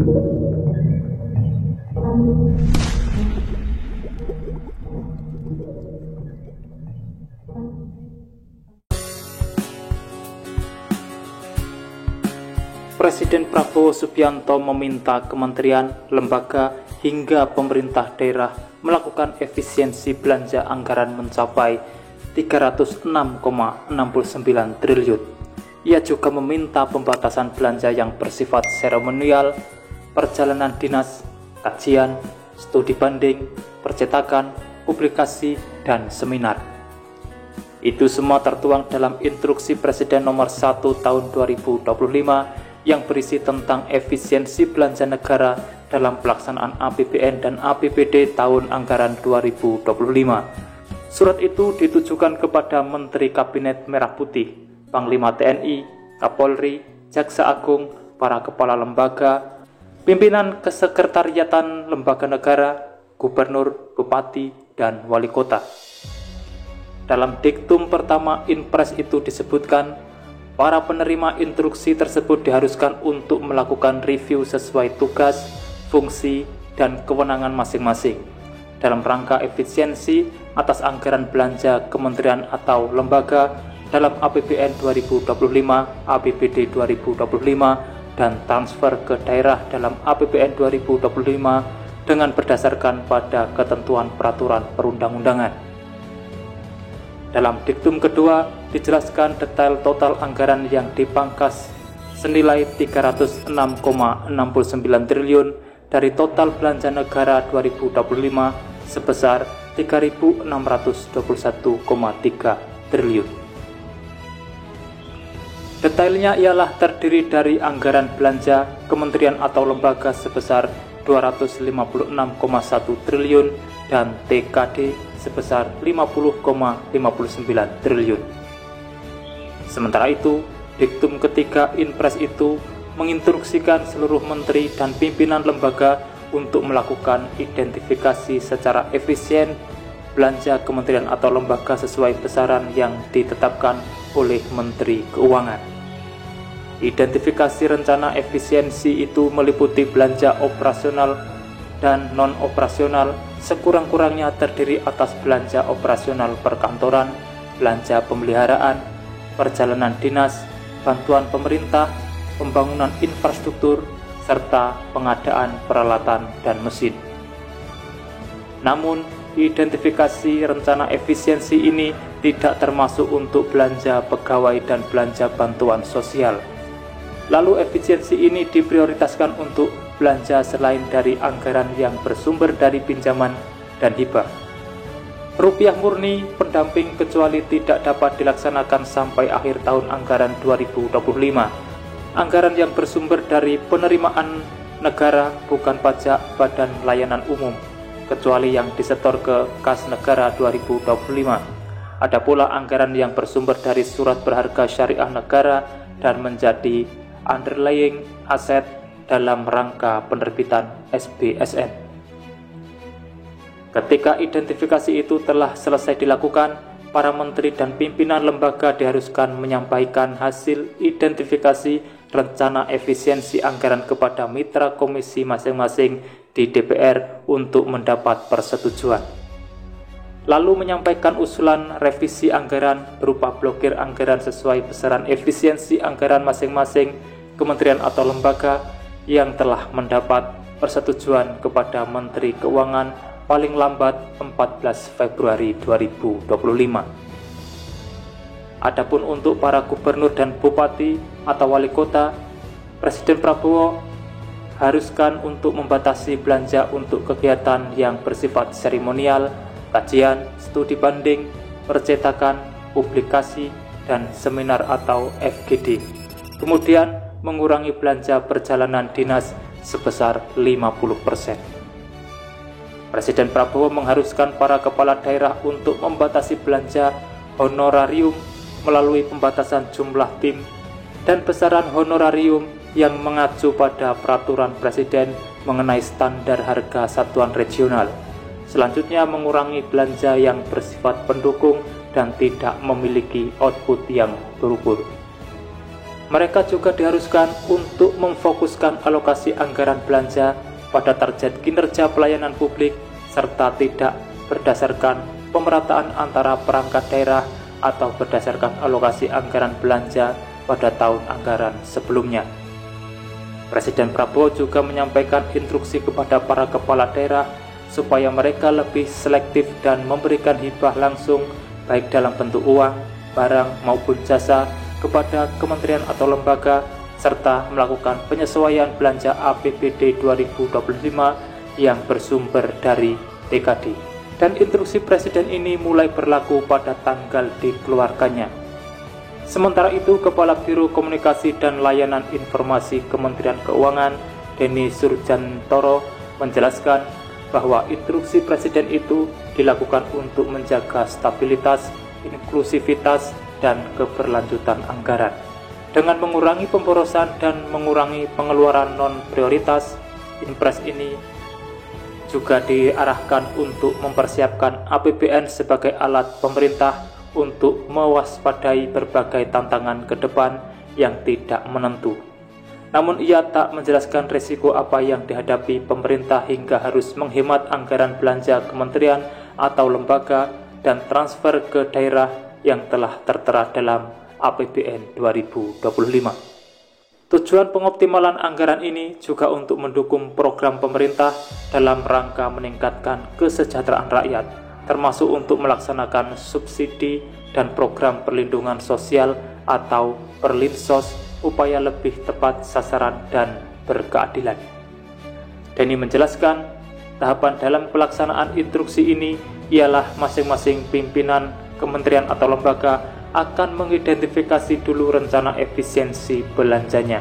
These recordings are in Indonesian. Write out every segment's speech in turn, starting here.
Presiden Prabowo Subianto meminta kementerian, lembaga, hingga pemerintah daerah melakukan efisiensi belanja anggaran mencapai 306,69 triliun. Ia juga meminta pembatasan belanja yang bersifat seremonial, perjalanan dinas, kajian, studi banding, percetakan, publikasi, dan seminar. Itu semua tertuang dalam Instruksi Presiden Nomor 1 Tahun 2025 yang berisi tentang efisiensi belanja negara dalam pelaksanaan APBN dan APBD tahun anggaran 2025. Surat itu ditujukan kepada Menteri Kabinet Merah Putih, Panglima TNI, Kapolri, Jaksa Agung, para kepala lembaga, pimpinan kesekretariatan lembaga negara, gubernur, bupati, dan wali kota. Dalam diktum pertama Inpres itu disebutkan, para penerima instruksi tersebut diharuskan untuk melakukan review sesuai tugas, fungsi, dan kewenangan masing-masing dalam rangka efisiensi atas anggaran belanja kementerian atau lembaga dalam APBN 2025, APBD 2025, dan transfer ke daerah dalam APBN 2025 dengan berdasarkan pada ketentuan peraturan perundang-undangan. Dalam diktum kedua, dijelaskan detail total anggaran yang dipangkas senilai 306,69 triliun dari total belanja negara 2025 sebesar 3.621,3 triliun. Detailnya ialah terdiri dari anggaran belanja kementerian atau lembaga sebesar 256,1 triliun dan TKD sebesar 50,59 triliun. Sementara itu, diktum ketiga Inpres itu menginstruksikan seluruh menteri dan pimpinan lembaga untuk melakukan identifikasi secara efisien belanja kementerian atau lembaga sesuai besaran yang ditetapkan oleh Menteri Keuangan. Identifikasi rencana efisiensi itu meliputi belanja operasional dan non-operasional, sekurang-kurangnya terdiri atas belanja operasional perkantoran, belanja pemeliharaan, perjalanan dinas, bantuan pemerintah, pembangunan infrastruktur, serta pengadaan peralatan dan mesin. Namun, identifikasi rencana efisiensi ini tidak termasuk untuk belanja pegawai dan belanja bantuan sosial. Lalu efisiensi ini diprioritaskan untuk belanja selain dari anggaran yang bersumber dari pinjaman dan hibah. Rupiah murni pendamping kecuali tidak dapat dilaksanakan sampai akhir tahun anggaran 2025. Anggaran yang bersumber dari penerimaan negara bukan pajak badan layanan umum, kecuali yang disetor ke kas negara 2025. Ada pula anggaran yang bersumber dari surat berharga syariah negara dan menjadi underlying aset dalam rangka penerbitan SBSN. Ketika identifikasi itu telah selesai dilakukan, para menteri dan pimpinan lembaga diharuskan menyampaikan hasil identifikasi rencana efisiensi anggaran kepada mitra komisi masing-masing di DPR untuk mendapat persetujuan. Lalu menyampaikan usulan revisi anggaran berupa blokir anggaran sesuai besaran efisiensi anggaran masing-masing kementerian atau lembaga yang telah mendapat persetujuan kepada Menteri Keuangan paling lambat 14 Februari 2025. Adapun untuk para gubernur dan bupati atau wali kota, Presiden Prabowo haruskan untuk membatasi belanja untuk kegiatan yang bersifat seremonial, kajian, studi banding, percetakan, publikasi, dan seminar atau FGD. Kemudian mengurangi belanja perjalanan dinas sebesar 50%. Presiden Prabowo mengharuskan para kepala daerah untuk membatasi belanja honorarium melalui pembatasan jumlah tim dan besaran honorarium yang mengacu pada peraturan Presiden mengenai standar harga satuan regional. Selanjutnya mengurangi belanja yang bersifat pendukung dan tidak memiliki output yang terukur. Mereka juga diharuskan untuk memfokuskan alokasi anggaran belanja pada target kinerja pelayanan publik serta tidak berdasarkan pemerataan antara perangkat daerah atau berdasarkan alokasi anggaran belanja pada tahun anggaran sebelumnya. Presiden Prabowo juga menyampaikan instruksi kepada para kepala daerah supaya mereka lebih selektif dan memberikan hibah langsung baik dalam bentuk uang, barang maupun jasa kepada kementerian atau lembaga serta melakukan penyesuaian belanja APBD 2025 yang bersumber dari TKD. Dan instruksi Presiden ini mulai berlaku pada tanggal dikeluarkannya. Sementara itu, Kepala Biro Komunikasi dan Layanan Informasi Kementerian Keuangan, Denny Surjantoro, menjelaskan bahwa instruksi Presiden itu dilakukan untuk menjaga stabilitas, inklusivitas, dan keberlanjutan anggaran. Dengan mengurangi pemborosan dan mengurangi pengeluaran non-prioritas, Impres ini juga diarahkan untuk mempersiapkan APBN sebagai alat pemerintah untuk mewaspadai berbagai tantangan ke depan yang tidak menentu. Namun ia tak menjelaskan risiko apa yang dihadapi pemerintah hingga harus menghemat anggaran belanja kementerian atau lembaga dan transfer ke daerah yang telah tertera dalam APBN 2025. Tujuan pengoptimalan anggaran ini juga untuk mendukung program pemerintah dalam rangka meningkatkan kesejahteraan rakyat, termasuk untuk melaksanakan subsidi dan program perlindungan sosial atau Perlinsos upaya lebih tepat sasaran dan berkeadilan. Denny menjelaskan, tahapan dalam pelaksanaan instruksi ini ialah masing-masing pimpinan kementerian atau lembaga akan mengidentifikasi dulu rencana efisiensi belanjanya.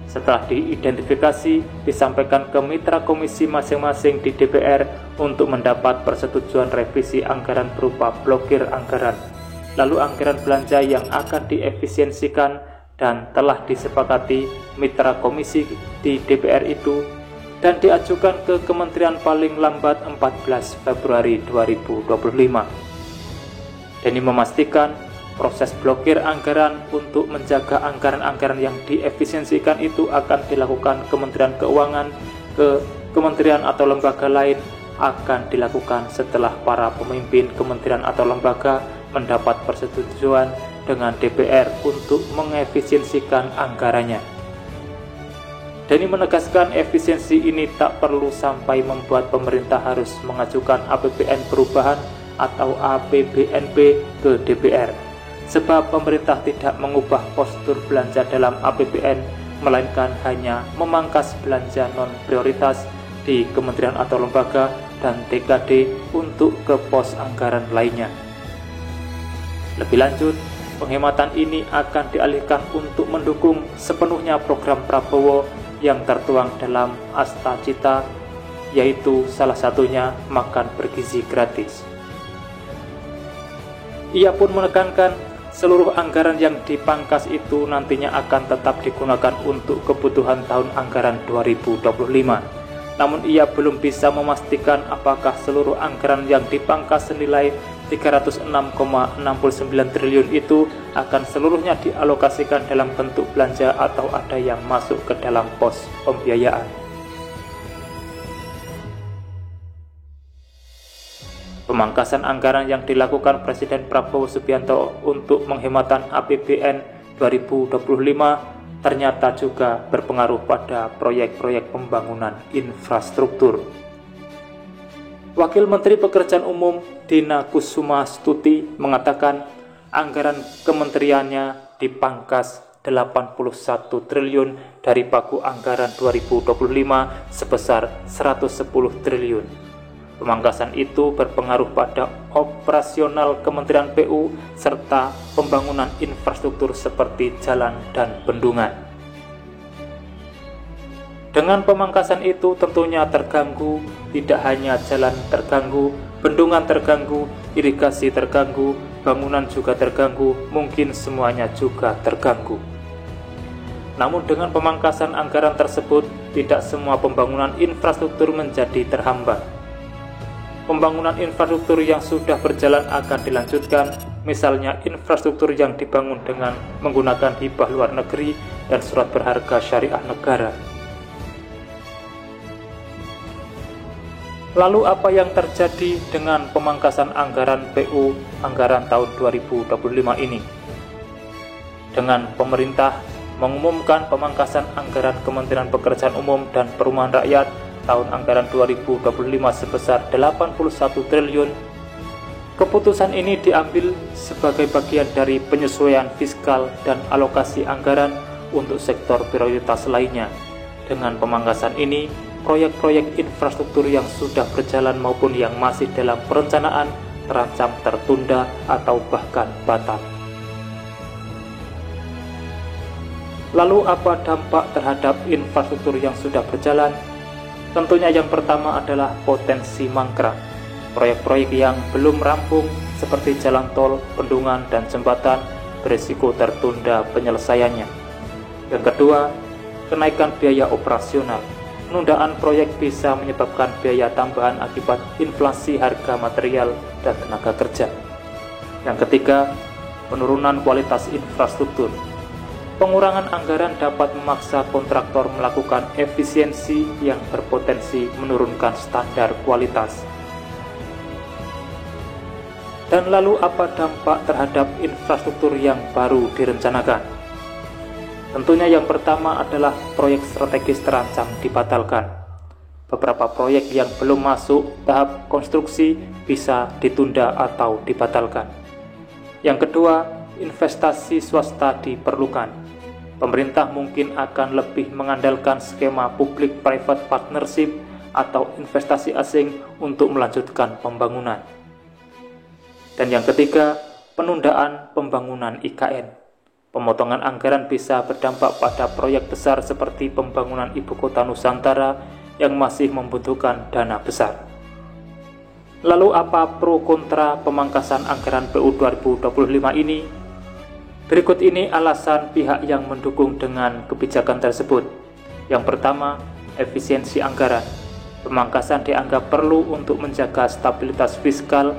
Setelah diidentifikasi, disampaikan ke mitra komisi masing-masing di DPR untuk mendapat persetujuan revisi anggaran berupa blokir anggaran. Lalu anggaran belanja yang akan diefisiensikan dan telah disepakati mitra komisi di DPR itu dan diajukan ke kementerian paling lambat 14 Februari 2025. Denny memastikan proses blokir anggaran untuk menjaga anggaran-anggaran yang diefisiensikan itu akan dilakukan Kementerian Keuangan ke kementerian atau lembaga lain akan dilakukan setelah para pemimpin kementerian atau lembaga mendapat persetujuan dengan DPR untuk mengefisiensikan anggarannya. Denny menegaskan efisiensi ini tak perlu sampai membuat pemerintah harus mengajukan APBN perubahan atau APBNP ke DPR, sebab pemerintah tidak mengubah postur belanja dalam APBN, melainkan hanya memangkas belanja non-prioritas di kementerian atau lembaga dan TKD untuk ke pos anggaran lainnya. Lebih lanjut, penghematan ini akan dialihkan untuk mendukung sepenuhnya program Prabowo yang tertuang dalam Asta Cita, yaitu salah satunya makan bergizi gratis. Ia pun menekankan seluruh anggaran yang dipangkas itu nantinya akan tetap digunakan untuk kebutuhan tahun anggaran 2025. Namun ia belum bisa memastikan apakah seluruh anggaran yang dipangkas senilai 306,69 triliun itu akan seluruhnya dialokasikan dalam bentuk belanja atau ada yang masuk ke dalam pos pembiayaan. Pemangkasan anggaran yang dilakukan Presiden Prabowo Subianto untuk penghematan APBN 2025 ternyata juga berpengaruh pada proyek-proyek pembangunan infrastruktur. Wakil Menteri Pekerjaan Umum Dina Kusuma Stuti mengatakan anggaran kementeriannya dipangkas 81 triliun dari pagu anggaran 2025 sebesar 110 triliun. Pemangkasan itu berpengaruh pada operasional Kementerian PU serta pembangunan infrastruktur seperti jalan dan bendungan. Dengan pemangkasan itu tentunya terganggu, tidak hanya jalan terganggu, bendungan terganggu, irigasi terganggu, bangunan juga terganggu, mungkin semuanya juga terganggu. Namun dengan pemangkasan anggaran tersebut, tidak semua pembangunan infrastruktur menjadi terhambat. Pembangunan infrastruktur yang sudah berjalan akan dilanjutkan misalnya infrastruktur yang dibangun dengan menggunakan hibah luar negeri dan surat berharga syariah negara. Lalu apa yang terjadi dengan pemangkasan anggaran PU anggaran tahun 2025 ini? Dengan pemerintah mengumumkan pemangkasan anggaran Kementerian Pekerjaan Umum dan Perumahan Rakyat tahun anggaran 2025 sebesar 81 triliun, keputusan ini diambil sebagai bagian dari penyesuaian fiskal dan alokasi anggaran untuk sektor prioritas lainnya. Dengan pemangkasan ini, proyek-proyek infrastruktur yang sudah berjalan maupun yang masih dalam perencanaan terancam tertunda atau bahkan batal. Lalu apa dampak terhadap infrastruktur yang sudah berjalan? Tentunya yang pertama adalah potensi mangkrak. Proyek-proyek yang belum rampung seperti jalan tol, bendungan, dan jembatan berisiko tertunda penyelesaiannya. Yang kedua, kenaikan biaya operasional. Penundaan proyek bisa menyebabkan biaya tambahan akibat inflasi harga material dan tenaga kerja. Yang ketiga, penurunan kualitas infrastruktur. Pengurangan anggaran dapat memaksa kontraktor melakukan efisiensi yang berpotensi menurunkan standar kualitas. Dan lalu apa dampak terhadap infrastruktur yang baru direncanakan? Tentunya yang pertama adalah proyek strategis terancam dibatalkan. Beberapa proyek yang belum masuk tahap konstruksi bisa ditunda atau dibatalkan. Yang kedua, investasi swasta diperlukan. Pemerintah mungkin akan lebih mengandalkan skema public-private partnership atau investasi asing untuk melanjutkan pembangunan. Dan yang ketiga, penundaan pembangunan IKN. Pemotongan anggaran bisa berdampak pada proyek besar seperti pembangunan Ibu Kota Nusantara yang masih membutuhkan dana besar. Lalu apa pro kontra pemangkasan anggaran PU 2025 ini? Berikut ini alasan pihak yang mendukung dengan kebijakan tersebut. Yang pertama, efisiensi anggaran. Pemangkasan dianggap perlu untuk menjaga stabilitas fiskal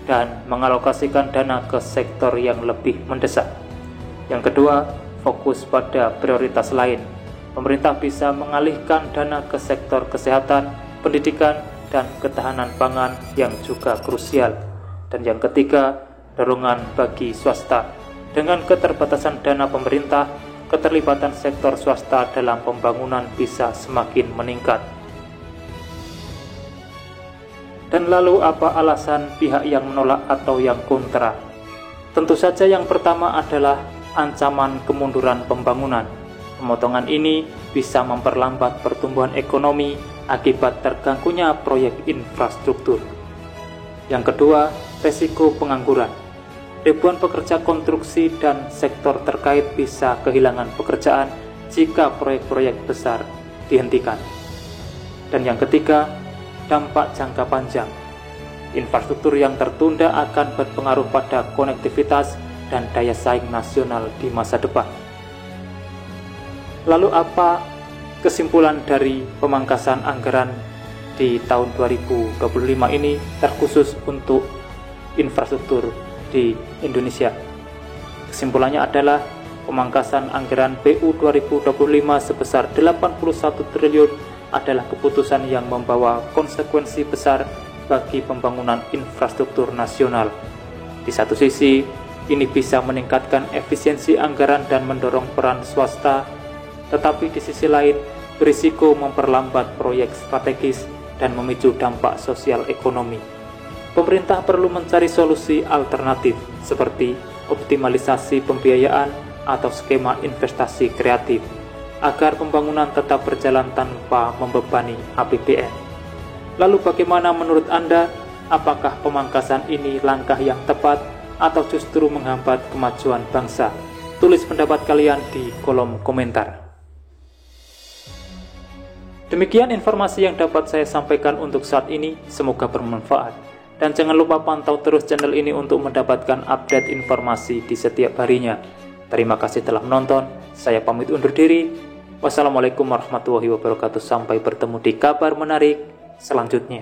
dan mengalokasikan dana ke sektor yang lebih mendesak. Yang kedua, fokus pada prioritas lain. Pemerintah bisa mengalihkan dana ke sektor kesehatan, pendidikan, dan ketahanan pangan yang juga krusial. Dan yang ketiga, dorongan bagi swasta. Dengan keterbatasan dana pemerintah, keterlibatan sektor swasta dalam pembangunan bisa semakin meningkat. Dan lalu apa alasan pihak yang menolak atau yang kontra? Tentu saja yang pertama adalah ancaman kemunduran pembangunan. Pemotongan ini bisa memperlambat pertumbuhan ekonomi akibat terganggunya proyek infrastruktur. Yang kedua, resiko pengangguran. Ribuan pekerja konstruksi dan sektor terkait bisa kehilangan pekerjaan jika proyek-proyek besar dihentikan. Dan yang ketiga, dampak jangka panjang. Infrastruktur yang tertunda akan berpengaruh pada konektivitas dan daya saing nasional di masa depan. Lalu apa kesimpulan dari pemangkasan anggaran di tahun 2025 ini terkhusus untuk infrastruktur di Indonesia? Kesimpulannya adalah pemangkasan anggaran PU 2025 sebesar 81 triliun adalah keputusan yang membawa konsekuensi besar bagi pembangunan infrastruktur nasional. Di satu sisi, ini bisa meningkatkan efisiensi anggaran dan mendorong peran swasta, tetapi di sisi lain berisiko memperlambat proyek strategis dan memicu dampak sosial ekonomi. Pemerintah perlu mencari solusi alternatif seperti optimalisasi pembiayaan atau skema investasi kreatif agar pembangunan tetap berjalan tanpa membebani APBN. Lalu bagaimana menurut Anda? Apakah pemangkasan ini langkah yang tepat atau justru menghambat kemajuan bangsa? Tulis pendapat kalian di kolom komentar. Demikian informasi yang dapat saya sampaikan untuk saat ini, semoga bermanfaat. Dan jangan lupa pantau terus channel ini untuk mendapatkan update informasi di setiap harinya. Terima kasih telah menonton, saya pamit undur diri. Wassalamualaikum warahmatullahi wabarakatuh, sampai bertemu di kabar menarik selanjutnya.